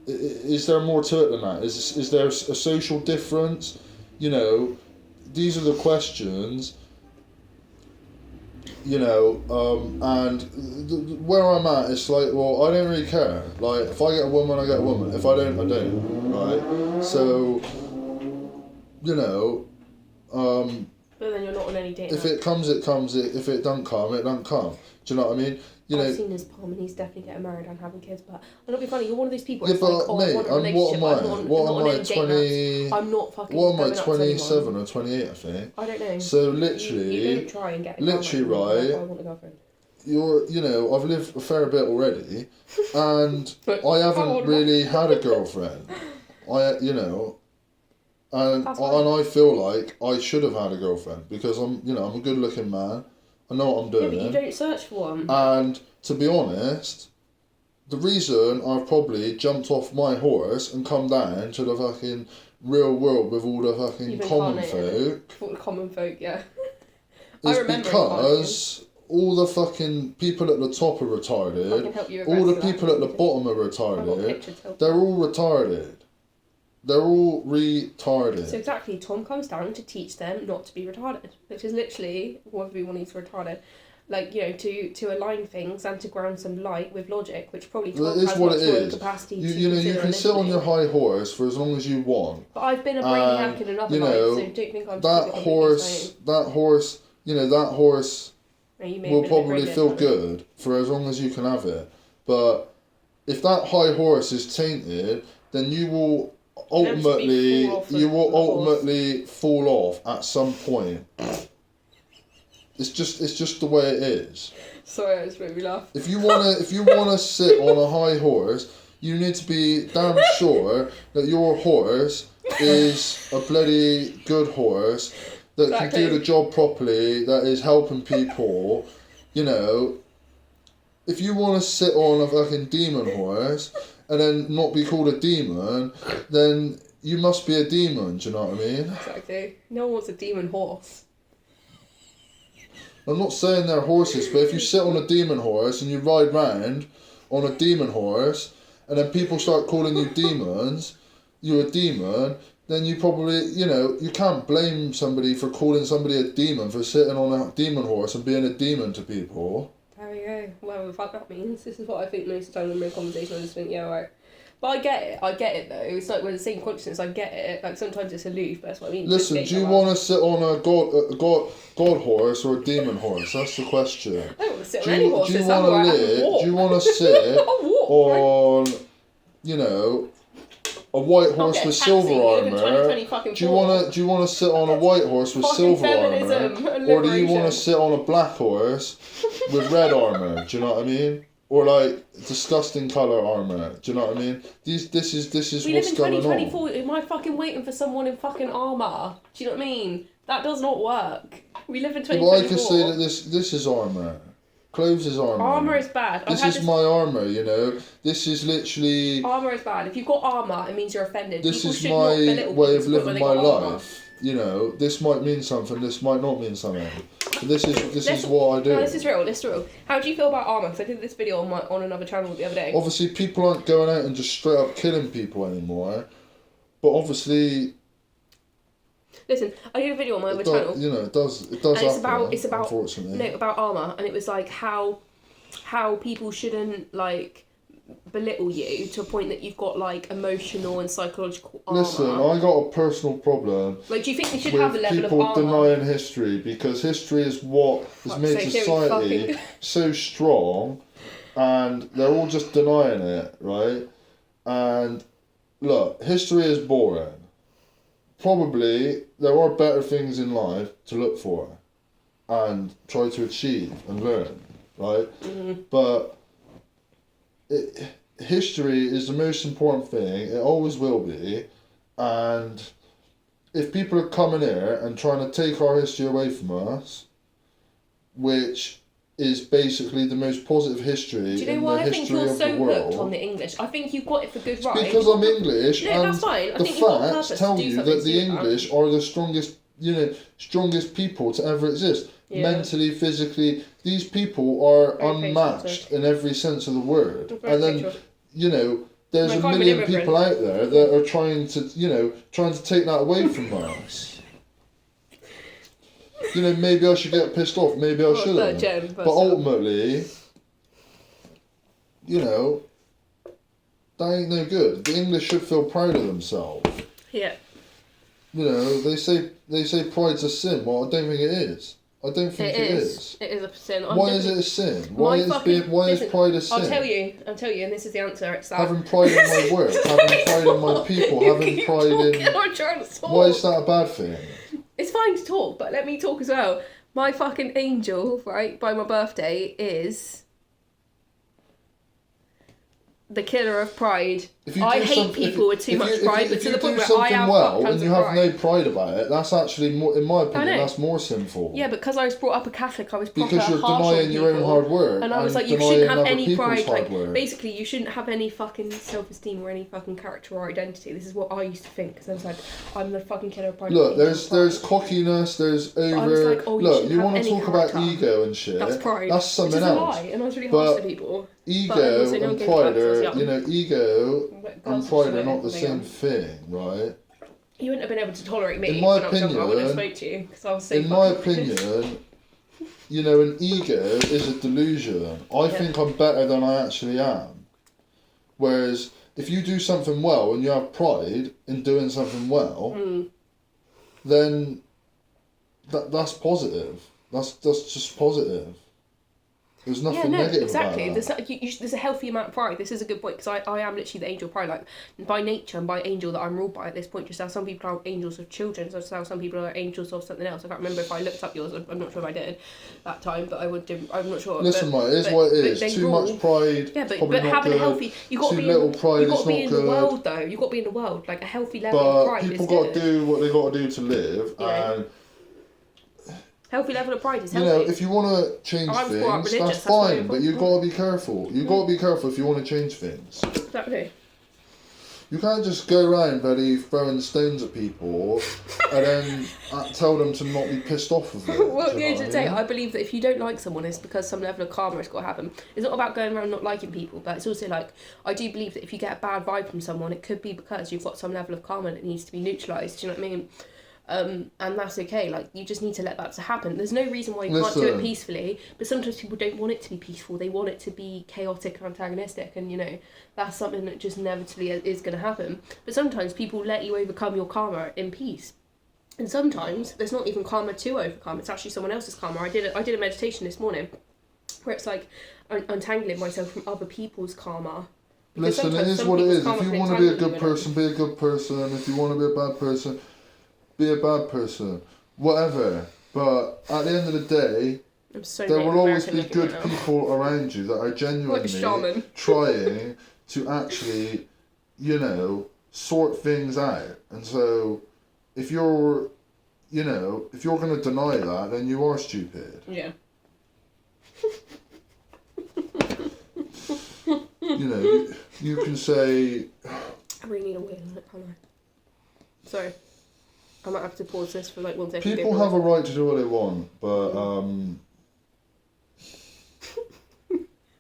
is there more to it than that? Is there a social difference? You know, these are the questions. You know, and where I'm at, it's like, well, I don't really care. Like, if I get a woman, I get a woman. If I don't, I don't. Right? So, you know, but But then you're not on any dating. If it comes, it comes. If it don't come, it don't come. Do you know what I mean? I've seen his palm and he's definitely getting married and having kids, but I'm not being funny, you're one of those people Yeah, it's but like, oh, mate, I want a relationship, what am I 20? I'm not fucking What am I, going up to 27 anyone. or 28, I think? I don't know. So literally, you don't try and get a literally, girlfriend, right, I want a girlfriend. I've lived a fair bit already, and But I haven't old really had a girlfriend. And I feel like I should have had a girlfriend because I'm a good looking man. I know what I'm doing. Yeah, but you don't search for one. And to be honest, the reason I've probably jumped off my horse and come down to the fucking real world with all the fucking common folk. All the common folk, yeah. Is because all the fucking people at the top are retarded. All the people at the bottom are retarded. They're all retarded. They're all retarded. So exactly, Tom comes down to teach them not to be retarded, which is literally what everyone is retarded. Like, to align things and to ground some light with logic, which probably Tom has much more capacity to you can sit on your high horse for as long as you want. But I've been a brainiac in another life, so don't think I'm that horse, will probably feel good for as long as you can have it. But if that high horse is tainted, then you will ultimately fall off at some point. It's just the way it is. Sorry, I just made me laugh. If you wanna sit on a high horse, you need to be damn sure that your horse is a bloody good horse that can do the job properly, that is helping people. If you want to sit on a fucking demon horse and then not be called a demon, then you must be a demon, do you know what I mean? Exactly. No one wants a demon horse. I'm not saying they're horses, but if you sit on a demon horse and you ride round on a demon horse and then people start calling you demons, you're a demon, then you probably, you can't blame somebody for calling somebody a demon for sitting on a demon horse and being a demon to people. There we go. Whatever the fuck that means. This is what I think most of the time when we're in conversation, I just think, yeah, right. But I get it though. It's like we're the same consciousness, I get it. Like sometimes it's aloof, but that's what I mean. Listen, do you want to sit on a god horse or a demon horse? That's the question. I don't want to sit on any horses. Do you want to sit on, a white horse with silver armour? Do you want to sit on a white horse with silver armour? Or do you want to sit on a black horse with red armour? Do you know what I mean? Or like disgusting colour armour. Do you know what I mean? This is what's going on. We live in 2024. Am I fucking waiting for someone in fucking armour? Do you know what I mean? That does not work. We live in 2024. Well, I can say that this is armour. Clothes is armour. Armour is bad. This is my armour, This is literally... Armour is bad. If you've got armour, it means you're offended. This is my way of living my life. This might mean something, this might not mean something. But this is what I do. No, this is real. How do you feel about armour? Because I did this video on another channel the other day. Obviously, people aren't going out and just straight up killing people anymore. But obviously... Listen, I did a video on my other channel. It does and happen, it's about unfortunately. No, about armour, and it was like how people shouldn't like belittle you to a point that you've got like emotional and psychological armour. Listen, I got a personal problem. Like, do you think they should have a level of people armour? denying history, because history is what has made society so strong, and they're all just denying it, right? And look, history is boring. Probably there are better things in life to look for and try to achieve and learn, right? Mm-hmm. But history is the most important thing. It always will be. And if people are coming here and trying to take our history away from us, which is basically the most positive history in the history of the world. Do you know why I think you're so hooked on the English? I think you've got it for good right. Because I'm English, and that's fine. The facts tell you that the English are the strongest people to ever exist. Yeah. Mentally, physically, these people are unmatched in every sense of the word. And then, there's a million people out there that are trying to take that away from us. Maybe I should get pissed off, maybe I shouldn't. But ultimately, that ain't no good. The English should feel proud of themselves. Yeah. You know, they say pride's a sin. Well, I don't think it is. I don't think it is. It is a sin. Why is it a sin? Why is pride a sin? I'll tell you, and this is the answer. It's that. Having pride in my work, having pride in my people, having pride in. Why is that a bad thing? It's fine to talk, but let me talk as well. My fucking angel, right, by my birthday is the killer of pride. I hate people with too much pride, but to the point where I have well and you have no pride about it, that's actually more, in my opinion, that's more sinful. Yeah, because I was brought up a Catholic, I was because you're denying your own hard work, and I was like, you shouldn't have any pride. Like, basically, you shouldn't have any fucking self-esteem or any fucking character or identity. This is what I used to think, because I was like, I'm the fucking killer of pride. Look, there's cockiness, there's over. Like, oh, look, you want to talk about ego and shit? That's pride. That's something else. Lie, and I was really harsh to people. Ego and pride are, ego and pride are not the same thing, right? You wouldn't have been able to tolerate me in my when opinion, I wouldn't have spoke to you because I was so. In my opinion, you know, an ego is a delusion. I think I'm better than I actually am. Whereas if you do something well and you have pride in doing something well, then that's positive. That's just positive. There's nothing negative exactly. about that. There's a healthy amount of pride. This is a good point because I am literally the angel of pride. Like, by nature and by angel that I'm ruled by at this point, just how some people are angels of children, just how some people are angels of something else. I can't remember if I looked up yours. I'm not sure if I did that time, but I would do. I'm not sure. Listen, mate, it is what it is. Too much pride. Yeah, but having a healthy, you got to be. Little pride you got to be in the world though. You got to be in the world. Like a healthy level of pride. But people got to do what they got to do to live, and. Healthy level of pride is healthy. You know, if you want to change things, that's fine, but you've got to be careful. You've got to be careful if you want to change things. Exactly. You can't just go around bloody throwing stones at people and then tell them to not be pissed off with it. Well, at the end of the day, I believe that if you don't like someone, it's because some level of karma has got to happen. It's not about going around not liking people, but it's also like, I do believe that if you get a bad vibe from someone, it could be because you've got some level of karma that needs to be neutralised. Do you know what I mean? And that's okay. Like, you just need to let that happen. There's no reason why you can't do it peacefully, but sometimes people don't want it to be peaceful. They want it to be chaotic or antagonistic, and you know, that's something that just inevitably is going to happen. But sometimes people let you overcome your karma in peace, and sometimes there's not even karma to overcome. It's actually someone else's karma. I did a meditation this morning where it's like untangling myself from other people's karma. Listen, it is what it is. If you want to be a good person, be a good person. If you want to be a bad person, be a bad person, whatever. But at the end of the day, there will always be good people around you that are genuinely trying to actually, you know, sort things out. And so, if you're going to deny that, then you are stupid. Yeah. You know, you can say. I really need a wheel, can't I? Sorry. I might have to pause this for like 1 second. People have a right to do what they want, but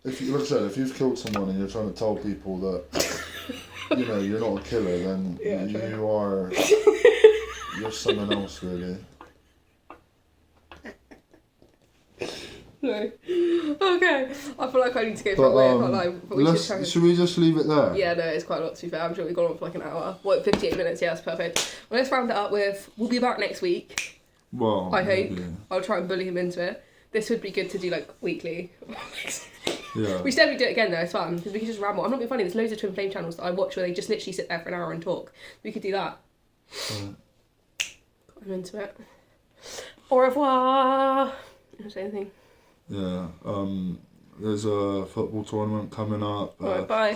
if you, like I said, if you've killed someone and you're trying to tell people that you know you're not a killer, then you're someone else, really. No. Okay. I feel like I need to go for a way. I can't lie. But should we just leave it there? Yeah, no, it's quite a lot to be fair. I'm sure we've gone on for like an hour. What, 58 minutes? Yeah, that's perfect. Well, let's round it up with, we'll be back next week. Well, I hope. I'll try and bully him into it. This would be good to do like weekly. Yeah. We should definitely do it again though, it's fun. Because we can just ramble. I'm not being funny, there's loads of Twin Flame channels that I watch where they just literally sit there for an hour and talk. We could do that. I'm into it. Au revoir. You want to say anything? Yeah, there's a football tournament coming up. Alright, bye.